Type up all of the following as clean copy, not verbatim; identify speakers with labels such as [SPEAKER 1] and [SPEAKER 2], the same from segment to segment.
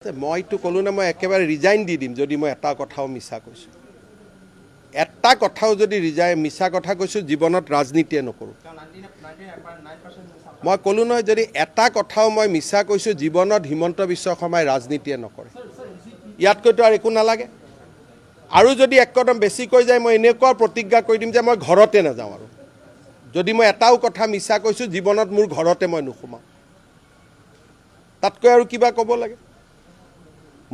[SPEAKER 1] মইতো ক'লো না মই একেবাৰে ৰিজাইন দি দিম যদি মই এটা কথাও মিছা কৈছোঁ এটা কথাও যদি মিছা কথা কৈছোঁ জীৱনত ৰাজনীতিয়ে নকৰোঁ মই ক'লো নহয় যদি এটা কথাও মই মিছা কৈছোঁ জীৱনত হিমন্ত বিশ্ব শৰ্মাই ৰাজনীতিয়ে নকৰে ইয়াতকৈতো আৰু একো নালাগে আৰু যদি এক কদম বেছি কৈ যায় মই এনেকুৱা প্ৰতিজ্ঞা কৰি দিম যে মই ঘৰতে নাযাওঁ আৰু যদি মই এটাও কথা মিছা কৈছোঁ জীৱনত মোৰ ঘৰতে মই নুসুমাওঁ তাতকৈ আৰু কিবা ক'ব লাগে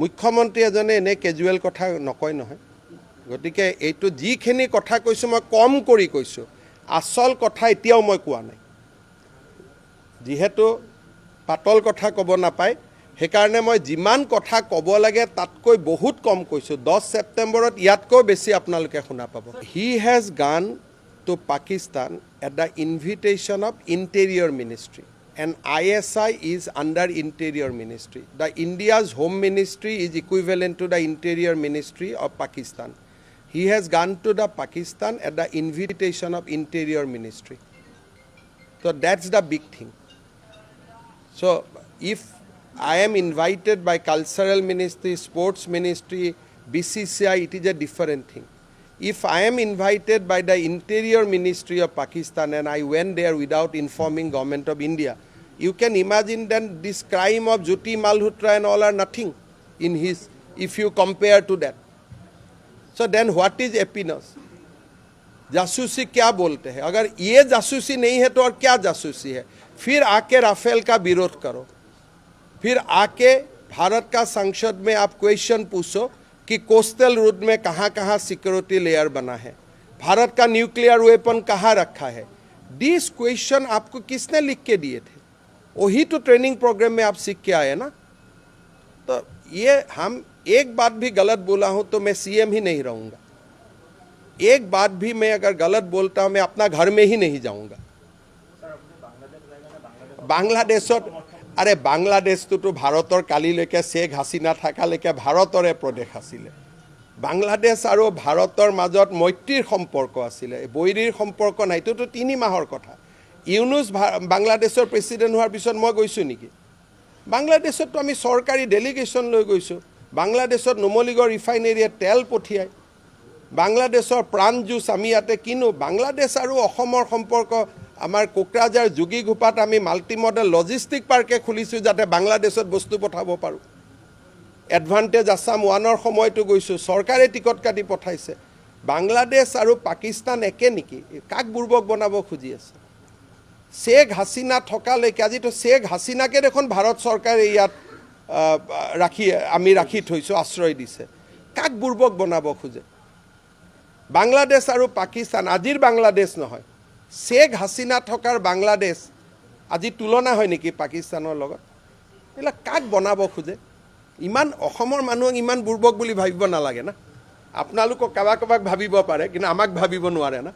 [SPEAKER 1] মুখ্যমন্ত্ৰী এজনে এনে কেজুৱেল কথা নকয় নহয় গতিকে এইটো যিখিনি কথা কৈছোঁ মই কম কৰি কৈছোঁ আসল কথা এতিয়াও মই কোৱা নাই যিহেতু পাতল কথা ক'ব নাপায় সেইকাৰণে মই যিমান কথা ক'ব লাগে তাতকৈ বহুত কম কৈছোঁ 10 ছেপ্টেম্বৰত ইয়াতকৈ বেছি আপোনালোকে শুনা পাব he has gone to Pakistan at the invitation of interior ministry and ISI is under Interior Ministry. The India's Home Ministry is equivalent to the Interior Ministry of Pakistan. He has gone to the Pakistan at the invitation of Interior Ministry. So that's the big thing. So if I am invited by Cultural Ministry, Sports Ministry, BCCI, it is a different thing. If I am invited by the Interior Ministry of Pakistan and I went there without informing Government of India, you can imagine then this crime of Jyoti Malhotra and all are nothing in his, if you compare to that. So then what is happiness? जासूसी क्या बोलते हैं अगर ये जासूसी नहीं है तो और क्या जासूसी है फिर आके राफेल का विरोध करो फिर आके भारत का संसद में आप क्वेश्चन पूछो कि कोस्टल रोड में कहाँ कहाँ सिक्योरिटी लेयर बना है भारत का न्यूक्लियर वेपन कहाँ रखा है दिस क्वेश्चन आपको किसने लिख के दिए थे वही तो ट्रेनिंग प्रोग्राम में आप सीख के आए ना तो ये हम एक बात भी गलत बोला हूँ तो मैं सीएम ही नहीं रहूँगा एक बात भी मैं अगर गलत बोलता हूँ मैं अपना घर में ही नहीं जाऊँगा बांग्लादेशत अरे बांग्लादेशतो भारतर कालिলৈকে शेख हासिना थाकाলৈকে भारतरे प्रदेश आছিলে बांग्लादेश और भारतर মাজত मैत्रीर सम्पर्क आছিলে বৈৰীৰ সম্পৰ্ক নাই তো 3 মাহৰ কথা ইউনুস বাংলাদেশৰ প্ৰেসিডেন্ট হোৱাৰ পিছত মই গৈছো নেকি বাংলাদেশত তো আমি সৰকাৰি ডেলিগেশ্যন লৈ গৈছো বাংলাদেশত নুমলীগড় ৰিফাইনেৰীয়ে তেল পঠিয়ায় বাংলাদেশৰ প্ৰাণ জুচ আমি ইয়াতে কিনো বাংলাদেশ আৰু অসমৰ সম্পৰ্ক আমাৰ কোকৰাঝাৰ যোগীঘোপাত আমি মাল্টি মডেল লজিষ্টিক পাৰ্কে খুলিছো যাতে বাংলাদেশত বস্তু পঠাব পাৰো এডভান্টেজ আসাম 1ৰ সময়টো গৈছো সৰকাৰে টিকট কাটি পঠাইছে বাংলাদেশ আৰু পাকিস্তান একে নেকি কাক বুৰ্বক বনাব খুজি আছে शेख हासिना थकाলৈকে আজি তো शेख हासिनाকে দেখোন ভাৰত চৰকাৰে ইয়াত ৰাখি থৈছো আশ্ৰয় দিছে কাক বুৰ্বক বনাব খুজে বাংলাদেশ আৰু পাকিস্তান আজিৰ বাংলাদেশ নহয় शेख हासिना থকাৰ বাংলাদেশ আজি তুলনা হয় নেকি পাকিস্তানৰ লগত এলা কাক বনাব খুজে ইমান অসমৰ মানুহক ইমান বুৰ্বক বুলি ভাবিব নালাগে না আপোনালোকক কাবাক ভাবিব পাৰে কিন্তু আমাক ভাবিব নোৱাৰে না